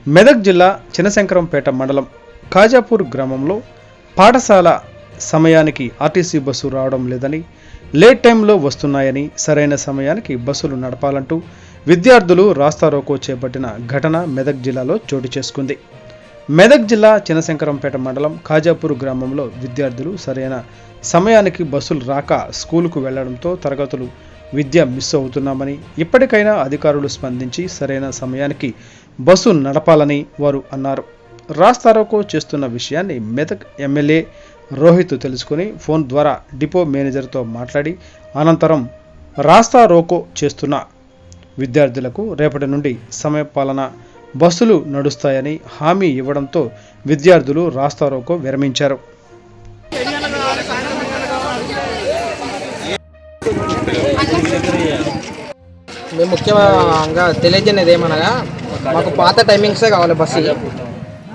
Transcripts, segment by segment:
మెదక్ జిల్లా చినశంకరంపేట మండలం ఖాజాపూర్ గ్రామంలో పాఠశాల సమయానికి ఆర్టీసీ బస్సు రావడం లేదని, లేట్ టైంలో వస్తున్నాయని, సరైన సమయానికి బస్సులు నడపాలంటూ విద్యార్థులు రాస్తారోకో చేపట్టిన ఘటన మెదక్ జిల్లాలో చోటు చేసుకుంది. మెదక్ జిల్లా చినశంకరంపేట మండలం ఖాజాపూర్ గ్రామంలో విద్యార్థులు సరైన సమయానికి బస్సులు రాక స్కూలుకు వెళ్లడంతో తరగతులు విద్య మిస్ అవుతున్నామని, ఇప్పటికైనా అధికారులు స్పందించి సరైన సమయానికి బస్సు నడపాలని వారు అన్నారు. రాస్తారోకో చేస్తున్న విషయాన్ని మెదక్ ఎమ్మెల్యే రోహిత్ తెలుసుకుని ఫోన్ ద్వారా డిపో మేనేజర్తో మాట్లాడి అనంతరం రాస్తారోకో చేస్తున్న విద్యార్థులకు రేపటి నుండి సమయపాలన బస్సులు నడుస్తాయని హామీ ఇవ్వడంతో విద్యార్థులు రాస్తారోకో విరమించారు. మేము ముఖ్యంగా తెలియజేయనేది ఏమనగా మాకు పాత టైమింగ్సే కావాలి.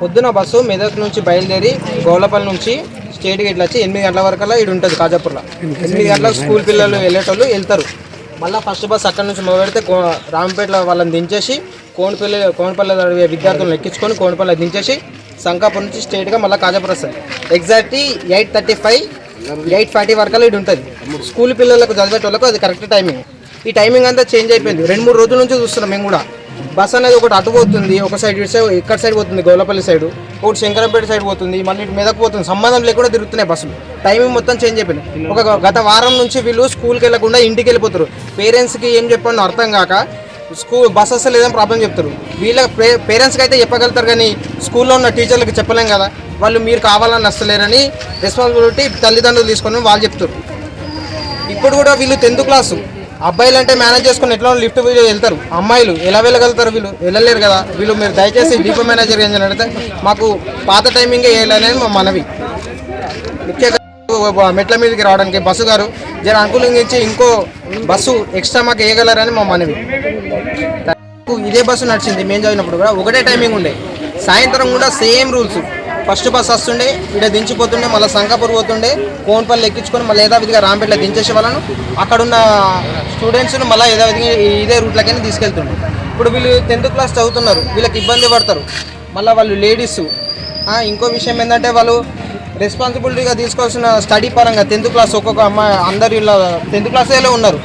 పొద్దున బస్సు మెదక్ నుంచి బయలుదేరి గౌలపల్లి నుంచి స్టేట్కి ఇట్లా వచ్చి 8 గంటల వరకల్లా ఇది ఉంటుంది. ఖాజాపూర్లో 8 గంటలకు స్కూల్ పిల్లలు వెళ్ళేటోళ్ళు వెళ్తారు. మళ్ళీ ఫస్ట్ బస్ అక్కడ నుంచి మొదలెడితే రాంపేటలో వాళ్ళని దించేసి కోనపల్లి విద్యార్థులను ఎక్కించుకొని కోనపల్లి దించేసి సంకాపూర్ నుంచి స్ట్రేట్గా మళ్ళీ ఖాజాపూర్ వస్తుంది. ఎగ్జాక్ట్లీ 8:35 8:40 వరకల్లా ఇది ఉంటుంది. స్కూల్ పిల్లలకు చదివేటోళ్ళకు అది కరెక్ట్ టైమింగ్. ఈ టైమింగ్ అంతా చేంజ్ అయిపోయింది. 2-3 రోజుల నుంచి చూస్తున్నాం మేము కూడా. బస్ అనేది ఒకటి అటు పోతుంది, ఒక సైడ్ ఇటు సైడ్ ఇక్కడ సైడ్ పోతుంది గౌలపల్లి సైడ్, ఒకటి శంకరంపేట సైడ్ పోతుంది, మళ్ళీ ఇటు మెదక్ పోతుంది. సంబంధం లేకుండా తిరుగుతున్నాయి బస్సులు. టైమింగ్ మొత్తం చేంజ్ అయిపోయింది. గత వారం నుంచి వీళ్ళు స్కూల్కి వెళ్ళకుండా ఇంటికి వెళ్ళిపోతారు. పేరెంట్స్కి ఏం చెప్పాలో అర్థం కాక బస్ అసలు లేదని ప్రాబ్లం చెప్తారు. వీళ్ళ పేరెంట్స్కి అయితే చెప్పగలుగుతారు, కానీ స్కూల్లో ఉన్న టీచర్లకు చెప్పలేం కదా. వాళ్ళు మీరు కావాలని వస్తలేరని రెస్పాన్సిబిలిటీ తల్లిదండ్రులు తీసుకొని వాళ్ళు చెప్తారు. ఇప్పుడు కూడా వీళ్ళు 10th క్లాసు అబ్బాయిలు అంటే మేనేజ్ చేసుకుని ఎట్లా లిఫ్ట్ వెళ్తారు, అమ్మాయిలు ఎలా వెళ్ళగలుగుతారు? వీళ్ళు వెళ్ళలేరు కదా. వీళ్ళు మీరు దయచేసి డిపో మేనేజర్ ఏం అడిగితే మాకు పాత టైమింగే వేయాలనేది మా మనవి. ముఖ్యంగా మెట్ల మీదకి రావడానికి బస్సు గారు జర అనుకూలంగా ఇచ్చి ఇంకో బస్సు ఎక్స్ట్రా మాకు వేయగలరని మా మనవి. ఇదే బస్సు నడిచింది మేము చదివినప్పుడు కూడా, ఒకటే టైమింగ్ ఉండే. సాయంత్రం కూడా సేమ్ రూల్స్. ఫస్ట్ బస్ వస్తుండే, ఇక్కడ దించిపోతుండే, మళ్ళీ సంకాపూర్ పోతుండే, కోనపల్లి ఎక్కించుకొని మళ్ళీ యథావిధిగా రాంపేటలో దించేసే వాళ్ళను అక్కడున్న స్టూడెంట్స్ను మళ్ళీ యథావిధిగా ఇదే రూట్లకైనా తీసుకెళ్తుండే. ఇప్పుడు వీళ్ళు 10th క్లాస్ చదువుతున్నారు, వీళ్ళకి ఇబ్బంది పడతారు. మళ్ళీ వాళ్ళు లేడీస్. ఇంకో విషయం ఏంటంటే వాళ్ళు రెస్పాన్సిబిలిటీగా తీసుకోవాల్సిన స్టడీ పరంగా 10th క్లాస్ ఒక్కొక్క అమ్మాయి అందరు వీళ్ళ 10th క్లాస్లో ఉన్నారు.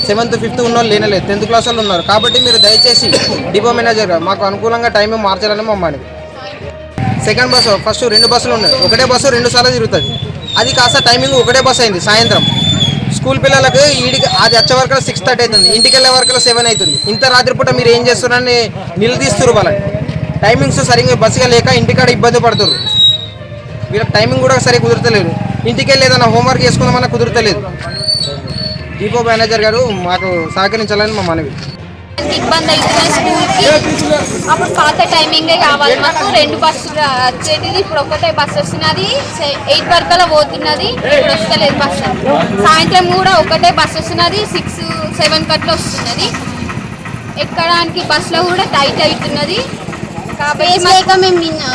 7th 5th ఉన్న వాళ్ళు లేనలేదు, 10th క్లాస్ వాళ్ళు ఉన్నారు. కాబట్టి మీరు దయచేసి డిపో మేనేజర్గా మాకు అనుకూలంగా టైం మార్చాలని మమ్మల్ని. సెకండ్ బస్సు ఫస్ట్ 2 బస్సులు ఉన్నాయి. ఒకటే బస్సు 2 సార్లు తిరుగుతుంది. అది కాస్త టైమింగ్ ఒకటే బస్సు అయింది. సాయంత్రం స్కూల్ పిల్లలకు ఈడికి అది వచ్చే వరకు 6:30 అవుతుంది, ఇంటికి వెళ్ళే వరకు 7 అవుతుంది. ఇంత రాత్రిపూట మీరు ఏం చేస్తున్నారని నిలదీస్తారు. వాళ్ళని టైమింగ్స్ సరిగ్గా బస్సుగా లేక ఇంటికాడ ఇబ్బంది పడుతున్నారు. వీళ్ళకి టైమింగ్ కూడా సరిగ్గా కుదురుతలేదు. ఇంటికి వెళ్ళి ఏదైనా హోంవర్క్ చేసుకుందామన్నా కుదురుతలేదు. డిపో మేనేజర్ గారు మాకు సహకరించాలని మా మనవి. ఇబ్బంది అవుతుంది స్కూల్కి. అప్పుడు పాత టైమింగే కావాలి మాకు. 2 బస్సులు వచ్చేటిది, ఇప్పుడు ఒకటే బస్సు వస్తున్నది. 8 వరకల్లా పోతున్నది, ఇప్పుడు వస్తలేదు బస్సు. సాయంత్రం కూడా ఒకటే బస్సు వస్తున్నది, 6-7 కట్లా వస్తున్నది. ఎక్కడానికి బస్సులో కూడా టైట్ అవుతున్నది. కాబట్టి మేము